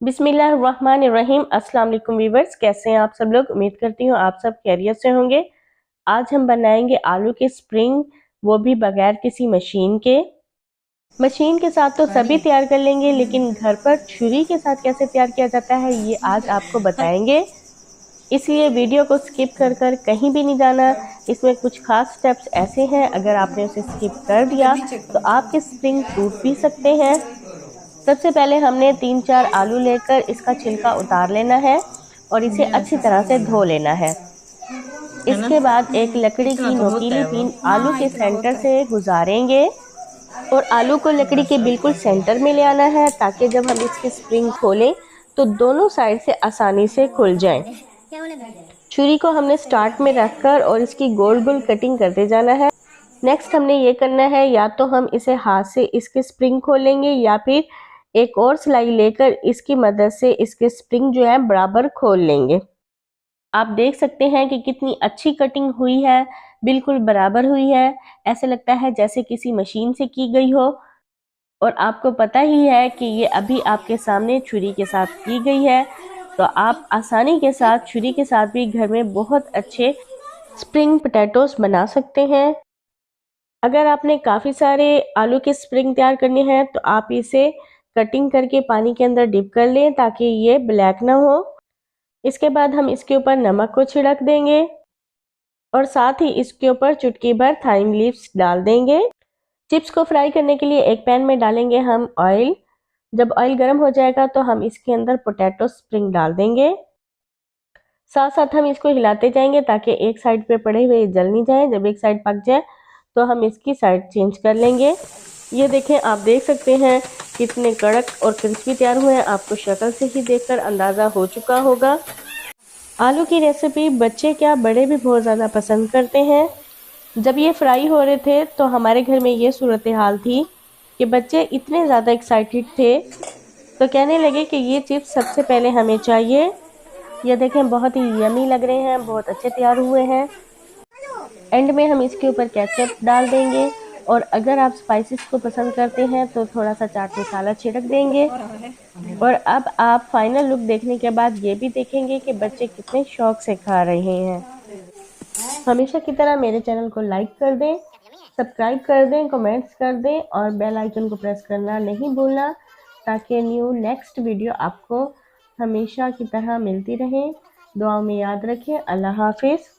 बिस्मिल्लाहिर्रहमानिर्रहीम। अस्सलाम वालेकुम वीवर्स, कैसे हैं आप सब लोग। उम्मीद करती हूँ आप सब खैरियत से होंगे। आज हम बनाएंगे आलू के स्प्रिंग, वो भी बगैर किसी मशीन के। मशीन के साथ तो सभी तैयार कर लेंगे, लेकिन घर पर छुरी के साथ कैसे तैयार किया जाता है ये आज आपको बताएंगे। इसलिए वीडियो को स्किप कर कर कहीं भी नहीं जाना। इसमें कुछ खास स्टेप्स ऐसे हैं, अगर आपने उसे स्किप कर दिया तो आपके स्प्रिंग टूट भी सकते हैं। सबसे पहले हमने 3-4 आलू लेकर इसका छिलका उतार लेना है और इसे अच्छी तरह से धो लेना है। है ना। इसके बाद एक लकड़ी इतना की तो होता नोकीली है वो। पिन आलू हाँ के इतना सेंटर होता है। से गुजारेंगे और आलू को लकड़ी के बिल्कुल सेंटर में ले आना है, ताकि जब हम इसकी स्प्रिंग खोलें तो दोनों साइड से आसानी से खुल जाएं। छुरी को हमने स्टार्ट में रखकर और इसकी गोल गोल कटिंग करते जाना है। नेक्स्ट हमने ये करना है, या तो हम इसे हाथ से इसके स्प्रिंग खोलेंगे या फिर एक और सिलाई लेकर इसकी मदद से इसके स्प्रिंग जो है बराबर खोल लेंगे। आप देख सकते हैं कि कितनी अच्छी कटिंग हुई है, बिल्कुल बराबर हुई है। ऐसे लगता है जैसे किसी मशीन से की गई हो। और आपको पता ही है कि ये अभी आपके सामने छुरी के साथ की गई है, तो आप आसानी के साथ छुरी के साथ भी घर में बहुत अच्छे स्प्रिंग पोटैटोस बना सकते हैं। अगर आपने काफ़ी सारे आलू के स्प्रिंग तैयार करने हैं तो आप इसे कटिंग करके पानी के अंदर डिप कर लें, ताकि ये ब्लैक ना हो। इसके बाद हम इसके ऊपर नमक को छिड़क देंगे और साथ ही इसके ऊपर चुटकी भर थाइम लीव्स डाल देंगे। चिप्स को फ्राई करने के लिए एक पैन में डालेंगे हम ऑयल। जब ऑयल गर्म हो जाएगा तो हम इसके अंदर पोटैटो स्प्रिंग डाल देंगे। साथ साथ हम इसको हिलाते जाएंगे ताकि एक साइड पे पड़े हुए जल नहीं जाए। जब एक साइड पक जाए तो हम इसकी साइड चेंज कर लेंगे। ये देखें, आप देख सकते हैं कितने कड़क और क्रिस्पी तैयार हुए हैं। आपको शक्ल से ही देखकर अंदाज़ा हो चुका होगा। आलू की रेसिपी बच्चे क्या बड़े भी बहुत ज़्यादा पसंद करते हैं। जब ये फ्राई हो रहे थे तो हमारे घर में ये सूरत हाल थी कि बच्चे इतने ज़्यादा एक्साइटेड थे, तो कहने लगे कि ये चिप्स सबसे पहले हमें चाहिए। ये देखें, बहुत ही यमी लग रहे हैं, बहुत अच्छे तैयार हुए हैं। एंड में हम इसके ऊपर केचप डाल देंगे और अगर आप स्पाइसेस को पसंद करते हैं तो थोड़ा सा चाट मसाला छिड़क देंगे। और अब आप फाइनल लुक देखने के बाद ये भी देखेंगे कि बच्चे कितने शौक से खा रहे हैं। हमेशा की तरह मेरे चैनल को लाइक कर दें, सब्सक्राइब कर दें, कमेंट्स कर दें और बेल आइकन को प्रेस करना नहीं भूलना, ताकि नेक्स्ट वीडियो आपको हमेशा की तरह मिलती रहे। दुआ में याद रखें। अल्लाह हाफिज़।